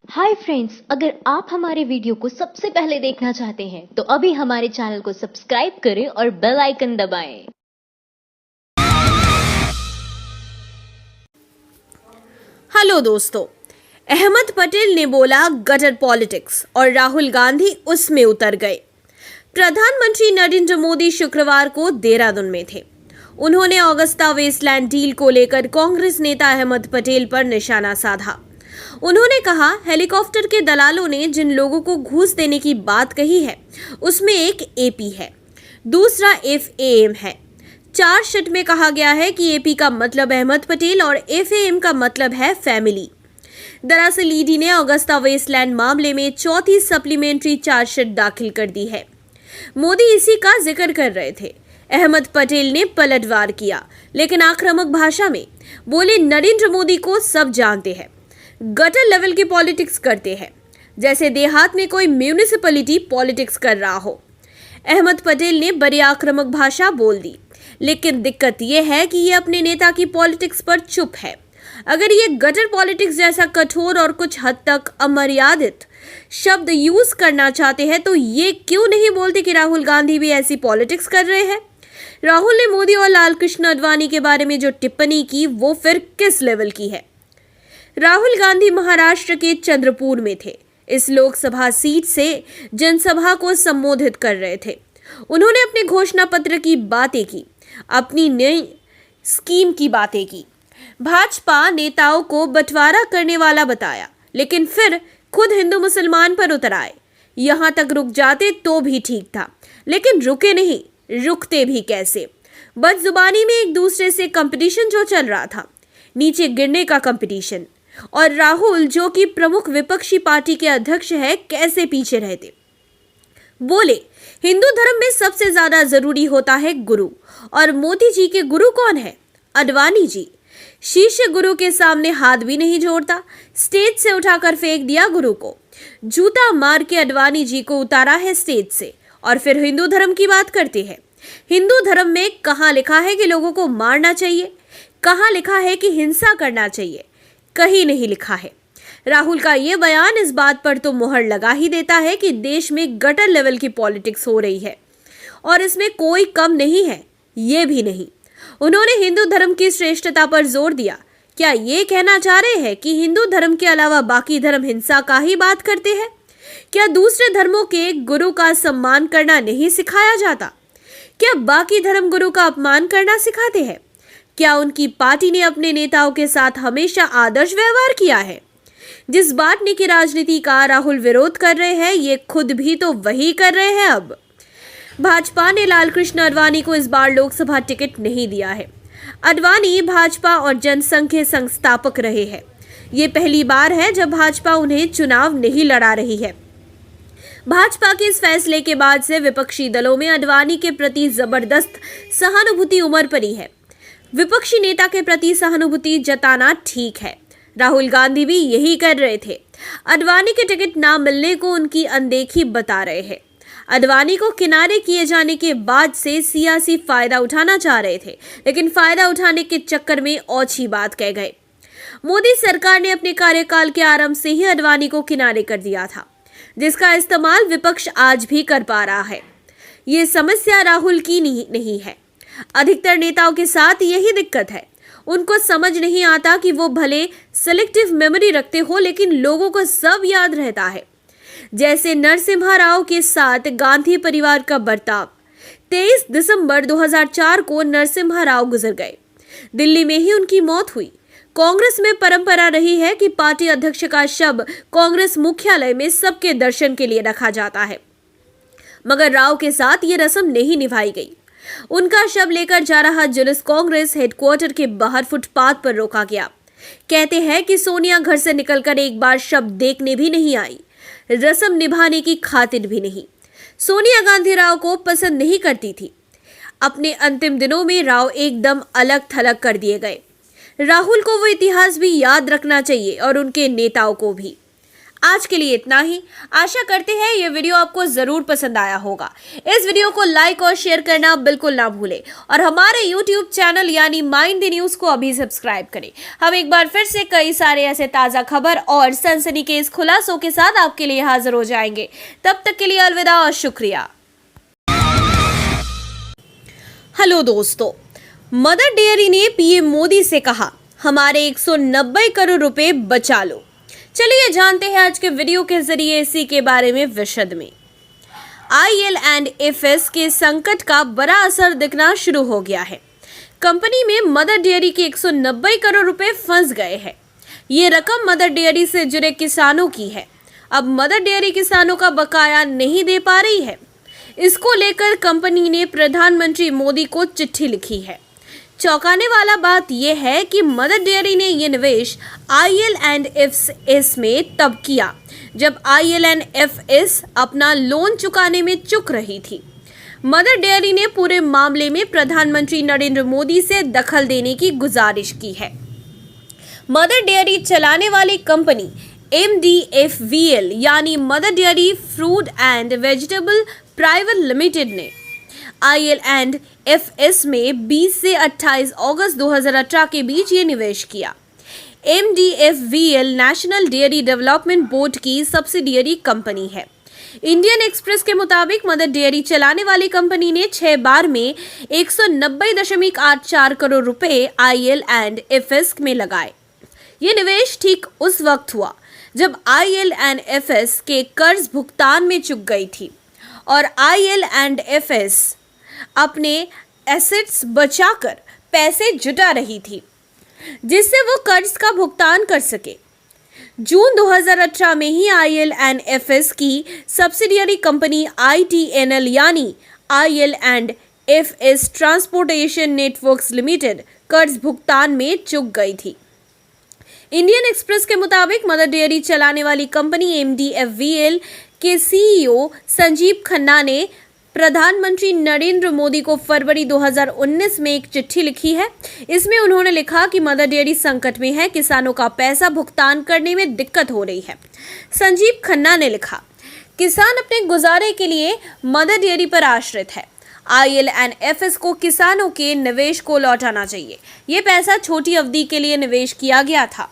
Hi friends, अगर आप हमारे वीडियो को सबसे पहले देखना चाहते हैं तो अभी हमारे चैनल को सब्सक्राइब करें और बेल आइकन दबाएं। हेलो दोस्तों, अहमद पटेल ने बोला गटर पॉलिटिक्स और राहुल गांधी उसमें उतर गए। प्रधानमंत्री नरेंद्र मोदी शुक्रवार को देहरादून में थे। उन्होंने ऑगस्टा वेस्टलैंड डील को लेकर कांग्रेस नेता अहमद पटेल पर निशाना साधा। उन्होंने कहा, हेलीकॉप्टर के दलालों ने जिन लोगों को घूस देने की बात कही है उसमें एक एपी है, दूसरा एफएएम है। चार्जशीट में कहा गया है कि एपी का मतलब अहमद पटेल और एफएएम का मतलब है फैमिली। दरअसल ईडी ने ऑगस्टा वेस्टलैंड मामले में चौथी सप्लीमेंट्री चार्जशीट दाखिल कर दी है। मोदी इसी का जिक्र कर रहे थे। अहमद पटेल ने पलटवार किया, लेकिन आक्रामक भाषा में बोले, नरेंद्र मोदी को सब जानते हैं, गटर लेवल की पॉलिटिक्स करते हैं, जैसे देहात में कोई म्यूनिसिपैलिटी पॉलिटिक्स कर रहा हो। अहमद पटेल ने बड़ी आक्रामक भाषा बोल दी, लेकिन दिक्कत यह है कि ये अपने नेता की पॉलिटिक्स पर चुप है। अगर ये गटर पॉलिटिक्स जैसा कठोर और कुछ हद तक अमर्यादित शब्द यूज करना चाहते हैं तो ये क्यों नहीं बोलते कि राहुल गांधी भी ऐसी पॉलिटिक्स कर रहे हैं। राहुल ने मोदी और लालकृष्ण आडवाणी के बारे में जो टिप्पणी की वो फिर किस लेवल की है। राहुल गांधी महाराष्ट्र के चंद्रपुर में थे। इस लोकसभा सीट से जनसभा को संबोधित कर रहे थे। उन्होंने अपने घोषणा पत्र की बातें की, अपनी नई स्कीम की बातें की, भाजपा नेताओं को बंटवारा करने वाला बताया, लेकिन फिर खुद हिंदू मुसलमान पर उतर आए। यहां तक रुक जाते तो भी ठीक था, लेकिन रुके नहीं। रुकते भी कैसे? बदजुबानी में एक दूसरे से कंपटीशन जो चल रहा था, नीचे गिरने का कंपटीशन। और राहुल जो कि प्रमुख विपक्षी पार्टी के अध्यक्ष है, कैसे पीछे रहते। बोले, हिंदू धर्म में सबसे ज्यादा जरूरी होता है गुरु, और मोदी जी के गुरु कौन है? आडवाणी जी। शीर्ष गुरु के सामने हाथ भी नहीं जोड़ता, स्टेज से उठाकर फेंक दिया गुरु को। जूता मार के आडवाणी जी को उतारा है स्टेज से, और फिर हिंदू धर्म की बात करते हैं। हिंदू धर्म में कहां लिखा है कि लोगों को मारना चाहिए? कहां लिखा है कि हिंसा करना चाहिए? कहीं नहीं लिखा है। राहुल का ये बयान इस बात पर तो मुहर लगा ही देता है कि देश में गटर लेवल की पॉलिटिक्स हो रही है, और इसमें कोई कम नहीं है। ये भी नहीं। उन्होंने हिंदू धर्म की श्रेष्ठता पर जोर दिया। क्या ये कहना चाह रहे हैं कि हिंदू धर्म के अलावा बाकी धर्म हिंसा का ही बात करते हैं? क्या दूसरे धर्मों के गुरु का सम्मान करना नहीं सिखाया जाता? क्या बाकी धर्म गुरु का अपमान करना सिखाते हैं? क्या उनकी पार्टी ने अपने नेताओं के साथ हमेशा आदर्श व्यवहार किया है? जिस बांटने की राजनीति का राहुल विरोध कर रहे हैं, ये खुद भी तो वही कर रहे हैं। अब भाजपा ने लालकृष्ण आडवाणी को इस बार लोकसभा टिकट नहीं दिया है। आडवाणी भाजपा और जनसंघ के संस्थापक रहे हैं। ये पहली बार है जब भाजपा उन्हें चुनाव नहीं लड़ा रही है। भाजपा के इस फैसले के बाद से विपक्षी दलों में आडवाणी के प्रति जबरदस्त सहानुभूति उमड़ पड़ी है। विपक्षी नेता के प्रति सहानुभूति जताना ठीक है। राहुल गांधी भी यही कर रहे थे। आडवाणी के टिकट ना मिलने को उनकी अनदेखी बता रहे हैं। आडवाणी को किनारे किए जाने के बाद से सियासी फायदा उठाना चाह रहे थे, लेकिन फायदा उठाने के चक्कर में ओछी बात कह गए। मोदी सरकार ने अपने कार्यकाल के आरंभ से ही आडवाणी को किनारे कर दिया था, जिसका इस्तेमाल विपक्ष आज भी कर पा रहा है। ये समस्या राहुल की नहीं है। अधिकतर नेताओं के साथ यही दिक्कत है। उनको समझ नहीं आता कि वो भले सेलेक्टिव मेमोरी रखते हो, लेकिन लोगों को सब याद रहता है। जैसे नरसिम्हा राव के साथ गांधी परिवार का बर्ताव। 23 दिसंबर 2004 को नरसिम्हा राव गुजर गए। दिल्ली में ही उनकी मौत हुई। कांग्रेस में परंपरा रही है कि पार्टी अध्यक्ष का शव कांग्रेस मुख्यालय में सबके दर्शन के लिए रखा जाता है, मगर राव के साथ ये रस्म नहीं निभाई गई। उनका शव लेकर जा रहा जुलूस कांग्रेस हेडक्वार्टर के बाहर फुटपाथ पर रोका गया। कहते हैं कि सोनिया घर से निकलकर एक बार शव देखने भी नहीं आई, रस्म निभाने की खातिर भी नहीं। सोनिया गांधी राव को पसंद नहीं करती थी। अपने अंतिम दिनों में राव एकदम अलग थलग कर दिए गए। राहुल को वो इतिहास भी याद रखना चाहिए और उनके नेताओं को भी। आज के लिए इतना ही। आशा करते हैं ये वीडियो आपको जरूर पसंद आया होगा। इस वीडियो को लाइक और शेयर करना बिल्कुल ना भूलें और हमारे YouTube चैनल यानी माइंड द न्यूज को अभी सब्सक्राइब करें। हम एक बार फिर से कई सारे ऐसे ताजा खबर और सनसनीखेज खुलासों के साथ आपके लिए हाजिर हो जाएंगे। तब तक के लिए अलविदा और शुक्रिया। हेलो दोस्तों, मदर डेयरी ने पीएम मोदी से कहा हमारे 190 करोड़ रुपए बचा लो। चलिए जानते हैं आज के वीडियो के जरिए इसी के बारे में विशद में। IL&FS के संकट का बड़ा असर दिखना शुरू हो गया है। कंपनी में मदर डेयरी के 190 करोड़ रुपए फंस गए हैं। ये रकम मदर डेयरी से जुड़े किसानों की है। अब मदर डेयरी किसानों का बकाया नहीं दे पा रही है। इसको लेकर कंपनी ने प्रधानमंत्री मोदी को चिट्ठी लिखी है। चौंकाने वाला बात यह है कि मदर डेयरी ने यह निवेश IL&FS में तब किया जब IL&FS अपना लोन चुकाने में चूक रही थी। मदर डेयरी ने पूरे मामले में प्रधानमंत्री नरेंद्र मोदी से दखल देने की गुजारिश की है। मदर डेयरी चलाने वाली कंपनी MDFVL यानी mother dairy fruit and vegetable private limited ने IL&FS में 20 से 28 अगस्त 2018 के बीच ये निवेश किया। MDFVL national dairy development board की सब्सिडियरी कंपनी है। इंडियन एक्सप्रेस के मुताबिक मदर डेयरी चलाने वाली कंपनी ने 6 बार में 190.84 करोड़ रुपए IL&FS में लगाए। ये निवेश ठीक उस वक्त हुआ जब IL&FS के कर्ज भुगतान में चूक गई थी और IL&FS अपने एसेट्स बचाकर पैसे जुटा रही थी जिससे वो कर्ज का भुगतान कर सके। जून 2018 में ही IL&FS की सब्सिडियरी कंपनी ITNL यानी IL&FS ट्रांसपोर्टेशन नेटवर्क्स लिमिटेड कर्ज भुगतान में चूक गई थी। इंडियन एक्सप्रेस के मुताबिक मदर डेयरी चलाने वाली कंपनी MDFVL के CEO संजीव खन्ना ने प्रधानमंत्री नरेंद्र मोदी को फरवरी 2019 में एक चिट्ठी लिखी है। इसमें उन्होंने लिखा कि मदर डेयरी संकट में है, किसानों का पैसा भुगतान करने में दिक्कत हो रही है। संजीव खन्ना ने लिखा, किसान अपने गुजारे के लिए मदर डेयरी पर आश्रित है। IL&FS को किसानों के निवेश को लौटाना चाहिए। ये पैसा छोटी अवधि के लिए निवेश किया गया था।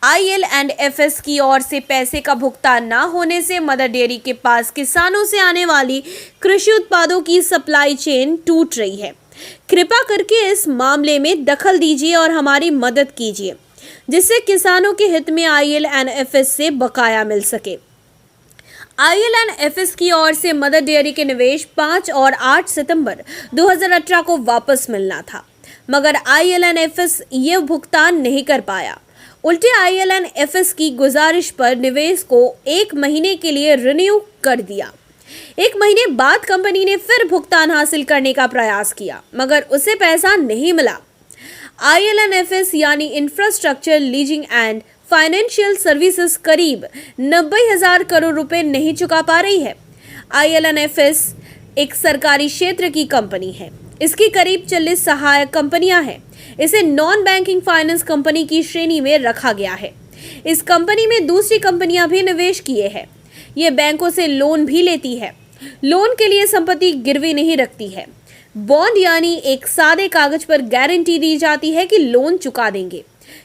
IL&FS की ओर से पैसे का भुगतान न होने से मदर डेयरी के पास किसानों से आने वाली कृषि उत्पादों की सप्लाई चेन टूट रही है। कृपया करके इस मामले में दखल दीजिए और हमारी मदद कीजिए जिससे किसानों के हित में IL&FS से बकाया मिल सके। IL&FS की ओर से मदर डेयरी के निवेश 5 और 8 सितंबर 2018 को वापस मिलना था, मगर IL&FS ये भुगतान नहीं कर पाया। उल्टे IL&FS की गुजारिश पर निवेश को 1 महीने के लिए रिन्यू कर दिया। 1 महीने बाद कंपनी ने फिर भुगतान हासिल करने का प्रयास किया, मगर उसे पैसा नहीं मिला। IL&FS यानी infrastructure leasing and financial services करीब 90,000 करोड़ रुपए नहीं चुका पा रही है। IL&FS एक सरकारी क्षेत्र की कंपनी है। इसकी करीब 40 सहायक कंपनियां हैं। इसे नॉन बैंकिंग फाइनेंस कंपनी की श्रेणी में रखा गया है। इस कंपनी में दूसरी कंपनियां भी निवेश किए हैं। ये बैंकों से लोन भी लेती है। लोन के लिए संपत्ति गिरवी नहीं रखती है। बॉन्ड यानी एक सादे कागज पर गारंटी दी जाती है कि लोन चुका देंगे।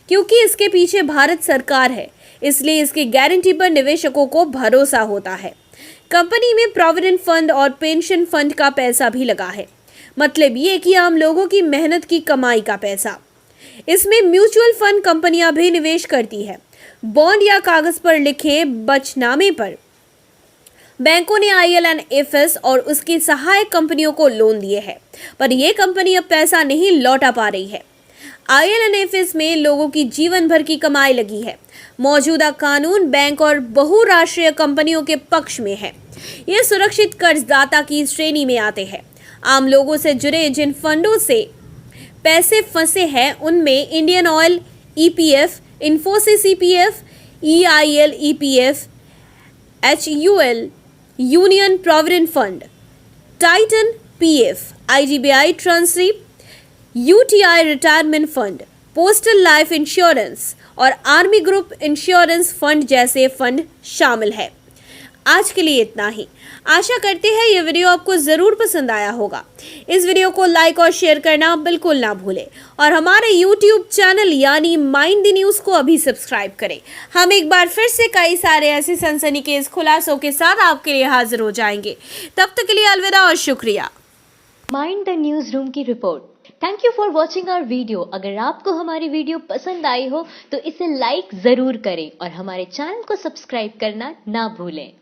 क्योंकि इसके पीछे भारत सरकार है, इसलिए इसकी गारंटी पर निवेशकों को भरोसा होता है। कंपनी में प्रोविडेंट फंड और पेंशन फंड का पैसा भी लगा है। मतलब ये कि आम लोगों की मेहनत की कमाई का पैसा। इसमें म्यूचुअल फंड कंपनियां भी निवेश करती है। बॉन्ड या कागज पर लिखे बचनामे पर बैंकों ने IL&FS और उसकी सहायक कंपनियों को लोन दिए हैं, पर यह कंपनी अब पैसा नहीं लौटा पा रही है। IL&FS में लोगों की जीवन भर की कमाई लगी है। मौजूदा कानून बैंक और बहुराष्ट्रीय कंपनियों के पक्ष में है। ये सुरक्षित कर्जदाता की श्रेणी में आते हैं। आम लोगों से जुड़े जिन फंडों से पैसे फंसे हैं उनमें Indian oil EPF, Infosys EPF, EIL EPF, HUL, union provident fund, Titan PF, IDBI ट्रांसरी, UTI retirement fund, postal life insurance और आर्मी ग्रुप इंश्योरेंस फंड जैसे फंड शामिल है। आज के लिए इतना ही। आशा करते हैं ये वीडियो आपको जरूर पसंद आया होगा। इस वीडियो को लाइक और शेयर करना बिल्कुल ना भूलें और हमारे YouTube चैनल यानी माइंड द न्यूज़ को अभी सब्सक्राइब करें। हम एक बार फिर से कई सारे ऐसे सनसनीखेज खुलासों के साथ आपके लिए हाजिर हो जाएंगे। तब तक के लिए अलविदा और शुक्रिया। माइंड द न्यूज रूम की रिपोर्ट। Thank you for watching our video. अगर आपको हमारी वीडियो पसंद आई हो तो इसे लाइक जरूर करें और हमारे चैनल को सब्सक्राइब करना ना भूलें।